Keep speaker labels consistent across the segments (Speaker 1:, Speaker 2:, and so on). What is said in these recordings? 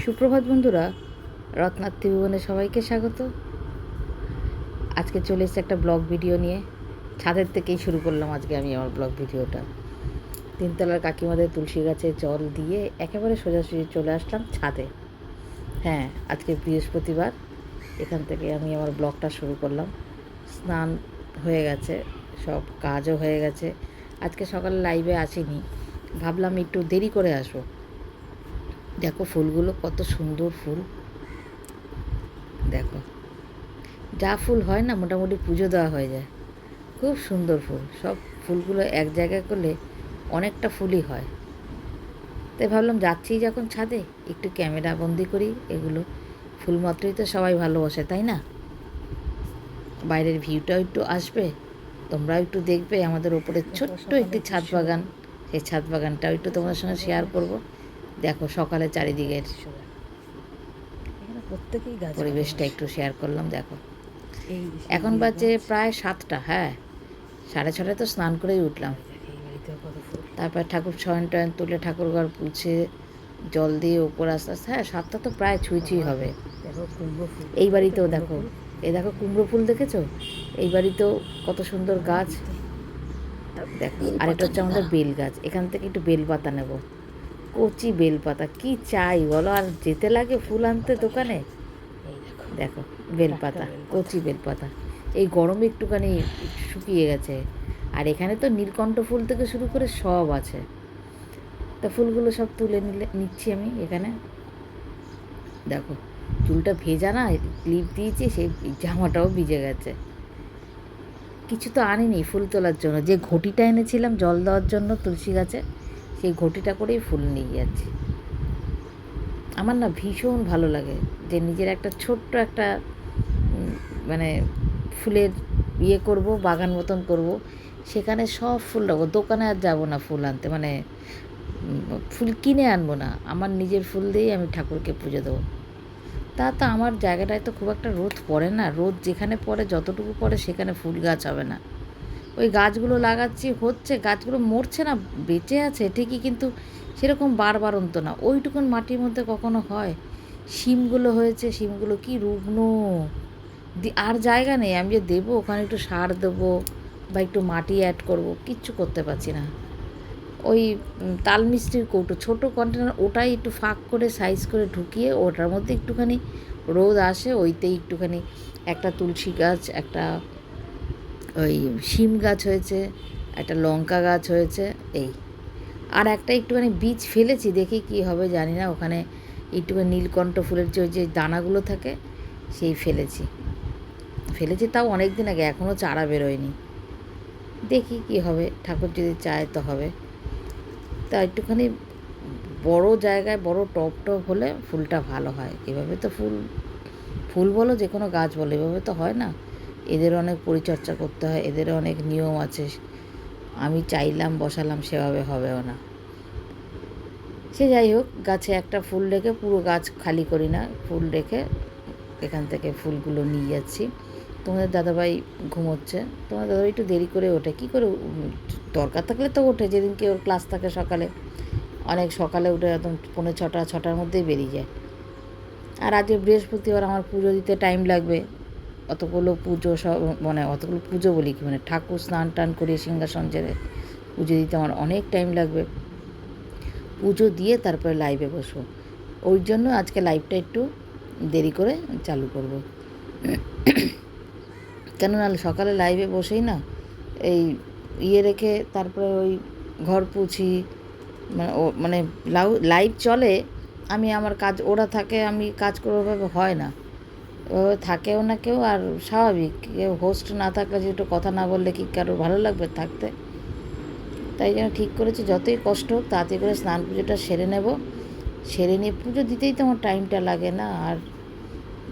Speaker 1: সুপ্রভাত বন্ধুরা, রত্নার ত্রিভুবনে সবাইকে স্বাগত। আজকে চলে এসেছে একটা ব্লগ ভিডিও নিয়ে। ছাদের থেকেই শুরু করলাম আজকে আমি আমার ব্লগ ভিডিওটা। তিনতলার কাকিমাদের তুলসী গাছে জল দিয়ে একেবারে সোজাসুজি চলে আসলাম ছাদে। হ্যাঁ, আজকে বৃহস্পতিবার, এখান থেকে আমি আমার ব্লগটা শুরু করলাম। স্নান হয়ে গেছে, সব কাজও হয়ে গেছে। আজকে সকালে লাইভে আসিনি, ভাবলাম একটু দেরি করে আসবো। দেখো ফুলগুলো কত সুন্দর ফুল, দেখো যা ফুল হয় না মোটামুটি পুজো দেওয়া হয়ে যায়। খুব সুন্দর ফুল, সব ফুলগুলো এক জায়গায় করলে অনেকটা ফুলই হয়। তাই ভাবলাম যাচ্ছি যখন ছাদে একটু ক্যামেরা বন্দি করি। এগুলো ফুল মাত্রই তো সবাই ভালোবাসে, তাই না? বাইরের ভিউটাও একটু আসবে, তোমরাও একটু দেখবে আমাদের ওপরে ছোট্ট একটি ছাদ বাগান। সেই ছাদ বাগানটাও একটু তোমাদের সঙ্গে শেয়ার করব। দেখো সকালে চারিদিকের
Speaker 2: প্রত্যেকেই গাছ
Speaker 1: পরিবেশটা একটু শেয়ার করলাম। দেখো এখন বাজে প্রায় 7টা। হ্যাঁ, 6:30 তো স্নান করেই উঠলাম। তারপর ঠাকুর শয়ন টয়ন তুলে ঠাকুরঘর পুছে জল দিয়ে উপর আস্তে আস্তে, হ্যাঁ 7টা তো প্রায় ছুঁই হবে। এই বাড়িতেও দেখো, এই দেখো কুমড়ো ফুল দেখেছো? এই বাড়িতেও কত সুন্দর গাছ। দেখো আরেকটা হচ্ছে আমাদের বেল গাছ। এখান থেকে একটু বেলপাতা নেব, কচি বেলপাতা। কি চাই বলো, আর যেতে লাগে ফুল আনতে দোকানে। দেখো বেলপাতা, কচি বেলপাতা এই গরমে একটুখানি শুকিয়ে গেছে। আর এখানে তো নীলকণ্ঠ ফুল থেকে শুরু করে সব আছে। তা ফুলগুলো সব তুলে নিচ্ছি আমি এখানে। দেখো চুলটা ভেজা না, ক্লিপ দিয়েছি, সেই জামাটাও ভিজে গেছে। কিছু তো আনিনি ফুল তোলার জন্য, যে ঘটিটা এনেছিলাম জল দেওয়ার জন্য তুলসী গাছে, সেই ঘটিটা করেই ফুল নিয়ে যাচ্ছি। আমার না ভীষণ ভালো লাগে যে নিজের একটা ছোট্ট একটা মানে ফুলের করব, বাগান মতন করব। সেখানে সব ফুল রাখবো, দোকানে আর যাবো না ফুল আনতে, মানে ফুল কিনে আনবো না, আমার নিজের ফুল দিয়েই আমি ঠাকুরকে পুজো দেবো। তা তো আমার জায়গাটায় তো খুব একটা রোদ পড়ে না, রোদ যেখানে পড়ে যতটুকু পড়ে সেখানে ফুল গাছ হবে না। ওই গাছগুলো লাগাচ্ছি, হচ্ছে, গাছগুলো মরছে না, বেঁচে আছে ঠিকই, কিন্তু সেরকম বারবারন্ত না। ওইটুকুন মাটির মধ্যে কখনো হয়? শিমগুলো হয়েছে, শিমগুলো কি রুগ্ন, আর জায়গা নেই। আমি যে দেবো ওখানে একটু সার দেবো বা একটু মাটি অ্যাড করব, কিচ্ছু করতে পারছি না। ওই তাল মিষ্টির কৌটো, ছোটো কন্টেনার, ওটাই একটু ফাঁক করে সাইজ করে ঢুকিয়ে ওটার মধ্যে একটুখানি রোদ আসে, ওইতেই একটুখানি একটা তুলসী গাছ, একটা ওই শিম গাছ হয়েছে, একটা লঙ্কা গাছ হয়েছে, এই। আর একটা একটুখানি বীজ ফেলেছি, দেখি কি হবে জানি না। ওখানে একটুখানি নীলকণ্ঠ ফুলের যে দানাগুলো থাকে সেই ফেলেছি, তাও অনেক দিন আগে, এখনও চারা বেরোয়নি। দেখি কি হবে, ঠাকুর যদি চায় তো হবে। তা একটুখানি বড় জায়গায় বড় টব হলে ফুলটা ভালো হয়। এভাবে তো ফুল বলো, যে কোনো গাছ বলো, এভাবে তো হয় না। এদের অনেক পরিচর্যা করতে হয়, এদের অনেক নিয়ম আছে। আমি চাইলাম বসালাম সেভাবে হবেও না। সে যাই হোক, গাছে একটা ফুল রেখে পুরো গাছ খালি করি না, ফুল রেখে এখান থেকে ফুলগুলো নিয়ে যাচ্ছি। তোমাদের দাদাভাই ঘুমোচ্ছে, তোমার দাদাভাই একটু দেরি করে ওঠে। কী করে, দরকার থাকলে তো ওঠে, যেদিনকে ওর ক্লাস থাকে সকালে, অনেক সকালে উঠে একদম 5:45-6টার মধ্যেই বেরিয়ে যায়। আর আজকে বৃহস্পতিবার, আমার পুজো দিতে টাইম লাগবে। অতগুলো পুজো সব, মানে অতগুলো পুজো বলি কি, মানে ঠাকুর স্নান টান করে সিংহাসন ছেড়ে পুজো দিতে আমার অনেক টাইম লাগবে। পুজো দিয়ে তারপরে লাইভে বসবো, ওই জন্য আজকে লাইভটা একটু দেরি করে চালু করব। কেননা সকালে লাইভে বসেই না এই রেখে তারপরে ওই ঘর পুছি, মানে লাইভ চলে, আমি আমার কাজ, ওরা থাকে, আমি কাজ করে, ওভাবে হয় না, ওভাবে থাকেও না কেউ। আর স্বাভাবিক, কেউ হোস্ট না থাকলে যে একটু কথা না বললে কি কারোর ভালো লাগবে থাকতে? তাই জন্য ঠিক করেছি যতই কষ্ট হোক তাড়াতাড়ি করে স্নান পুজোটা সেরে নেব। সেরে নিয়ে পুজো দিতেই তো আমার টাইমটা লাগে না, আর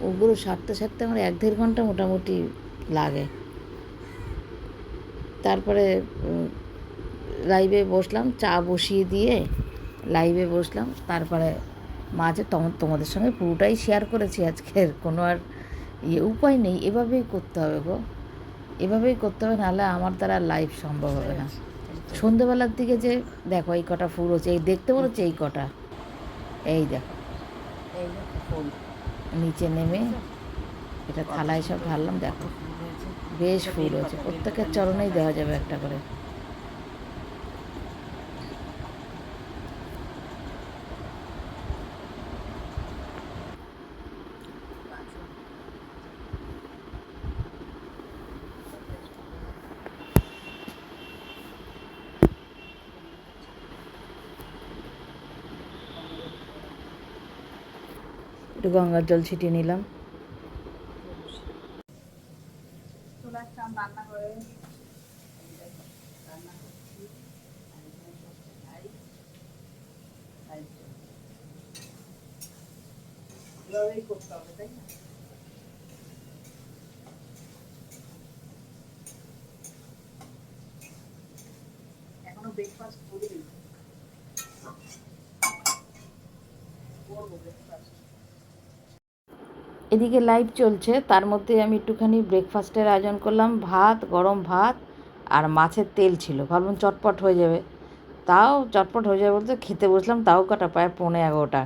Speaker 1: ওগুলো সারতে সারতে আমার 1-1.5 ঘন্টা মোটামুটি লাগে। তারপরে লাইভে বসলাম, চা বসিয়ে দিয়ে লাইভে বসলাম। তারপরে মাঝে তোমাদের সঙ্গে পুরোটাই শেয়ার করেছি আজকের, কোনো আর উপায় নেই, এভাবেই করতে হবে গো, এভাবেই করতে হবে, নাহলে আমার দ্বারা লাইভ সম্ভব হবে না। সন্ধেবেলার দিকে যে দেখো এই কটা ফুল হচ্ছে, এই দেখতে বলেছে এই কটা, এই দেখো নিচে নেমে এটা থালায় সব ঢাললাম। দেখো বেশ ফুল হয়েছে, প্রত্যেকের চরণেই দেওয়া যাবে একটা করে। একটু গঙ্গার জল ছিটিয়ে নিলাম। করতে হবে, তাই না? এখনো ব্রেকফাস্ট করিনি, করবো ব্রেকফাস্ট। এদিকে লাইভ চলছে, তার মধ্যে আমি একটুখানি ব্রেকফাস্টের আয়োজন করলাম। ভাত, গরম ভাত আর মাছের তেল ছিল, ভাবলাম চটপট হয়ে যাবে। তাও চটপট হয়ে যাবে বলতে খেতে বসলাম, তাও কটা প্রায় 11:15।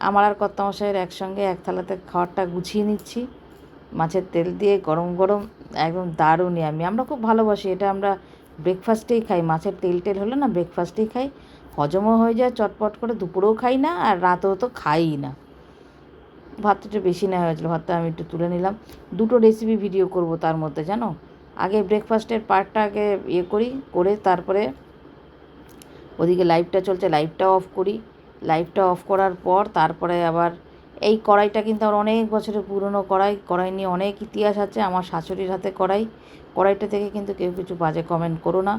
Speaker 1: আমার আর কর্তামশাইয়ের একসঙ্গে এক থালাতে খাবারটা গুছিয়ে নিচ্ছি। মাছের তেল দিয়ে গরম গরম, একদম দারুণই। আমরা খুব ভালোবাসি এটা, আমরা ব্রেকফাস্টেই খাই। মাছের তেল টেল হলে না ব্রেকফাস্টেই খাই, হজমও হয়ে যায় চটপট করে। দুপুরেও খাই না আর রাতেও তো খাই না। ভাতটা একটু বেশি নেওয়া হয়েছিলো, ভাতটা আমি একটু তুলে নিলাম। দুটো রেসিপি ভিডিও করব তার মধ্যে, জানো। আগে ব্রেকফাস্টের পার্টটা আগে করে তারপরে ওদিকে লাইভটা চলছে, লাইভটা অফ করি। লাইভটা অফ করার পর তারপরে আবার এই কড়াইটা কিন্তু আমার অনেক বছরের পুরনো কড়াই নিয়ে অনেক ইতিহাস আছে। আমার শাশুড়ির হাতে কড়াইটা থেকে কিন্তু কেউ কিছু বাজে কমেন্ট করো না।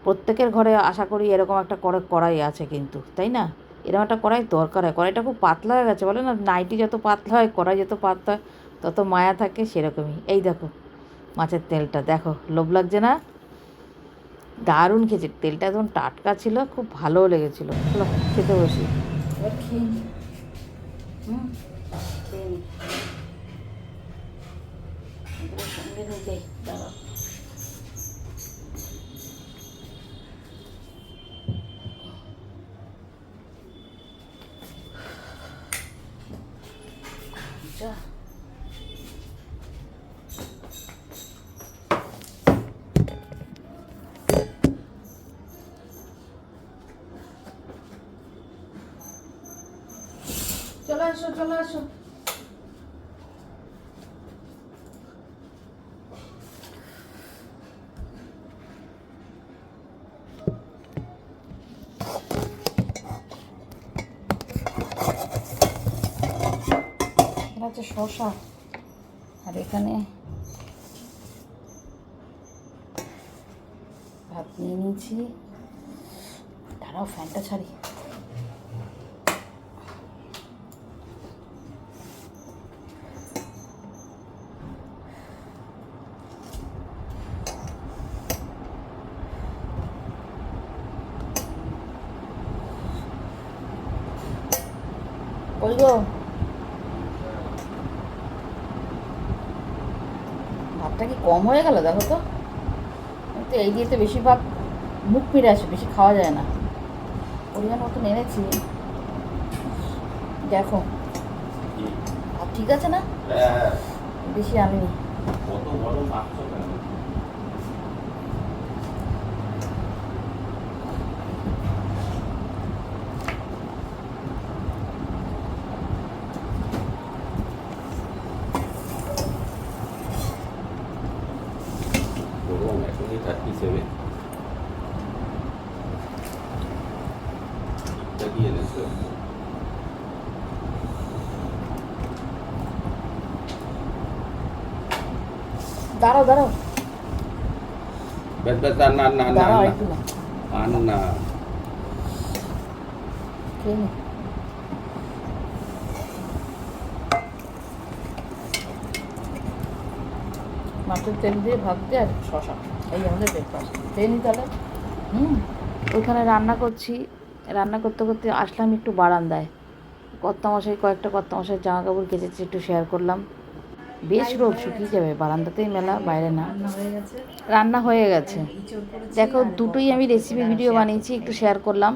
Speaker 1: প্রত্যেকের ঘরে আশা করি এরকম একটা কড়াই আছে কিন্তু, তাই না? এরকম একটা কড়াই দরকার হয়। কড়াইটা খুব পাতলা হয়ে গেছে, বলে না নাইটি যত পাতলা হয় কড়াই যত পাতলা হয় তত মায়া থাকে, সেরকমই। এই দেখো মাছের তেলটা, দেখো লোভ লাগছে না? দারুণ খেয়েছে, তেলটা একদম টাটকা ছিল, খুব ভালোও লেগেছিলো। চলো খেতে বসি। এবার খেয়ে নি। খেয়ে নি, সঙ্গে নিতে দাঁড়াও। চলে আসো, চলে আসো। হচ্ছে শসা, আর এখানে ভাত নিয়ে নিয়েছি। দাঁড়াও ফ্যানটা ছাড়ি। ওই গো, ভাতটা কি কম হয়ে গেল দেখো তো। তো এই দিয়ে তো বেশিরভাগ মুখ ফিরে আসে, বেশি খাওয়া যায় না। পরিমাণ মতো এনেছি, দেখো ভাত ঠিক আছে না? বেশি আনিনি। দাঁড়াও দাঁড়াও, দাঁড়াও একটু না, খেয়ে নি। মাছের তেল দিয়ে ভাত দিয়ে আর শশা, এই আমাদের ব্রেকফাস্ট। খেয়ে নি তাহলে। ওইখানে রান্না করছি, রান্না করতে করতে আসলাম একটু বারান্দায়। কয়েকটা কর্তামশাই জামা কাপড় কেচেছে, একটু শেয়ার করলাম। বেশ রোদ, শুকিয়ে যাবে, বারান্দাতেই মেলা, বাইরে না। রান্না হয়ে গেছে, দেখো দুটোই আমি রেসিপি ভিডিও বানিয়েছি, একটু শেয়ার করলাম।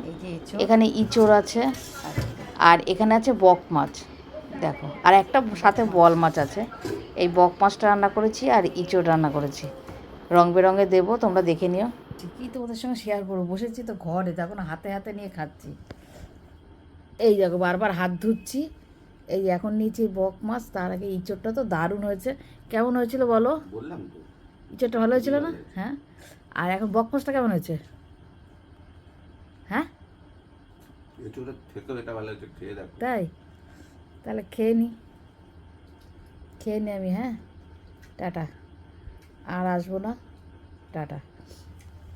Speaker 1: এখানে ইঁচড় আছে আর এখানে আছে বক মাছ। দেখো, আর একটা সাথে বোয়াল মাছ আছে। এই বক মাছটা রান্না করেছি আর ইঁচড় রান্না করেছি, রং বেরঙে দেবো, তোমরা দেখে নিও। ঠিকই তো ওদের সঙ্গে শেয়ার করবো, বসেছি তো ঘরে, তখন হাতে হাতে নিয়ে খাচ্ছি। এই দেখো বারবার হাত ধুচ্ছি। এই এখন নিয়েছি বক মাছ, তার আগে ইঁচড়টা তো দারুণ হয়েছে। কেমন হয়েছিল বলো?
Speaker 2: বললাম তো
Speaker 1: ইঁচড়টা ভালো হয়েছিল না? হ্যাঁ। আর এখন বক মাছটা কেমন হয়েছে? হ্যাঁ
Speaker 2: এঁচোড়ের থেকেও এটা ভালো হচ্ছে, খেয়ে দেখো।
Speaker 1: তাই? তাহলে খেয়ে নি, খেয়ে নি আমি। হ্যাঁ, টাটা। আর আসবো না, টাটা।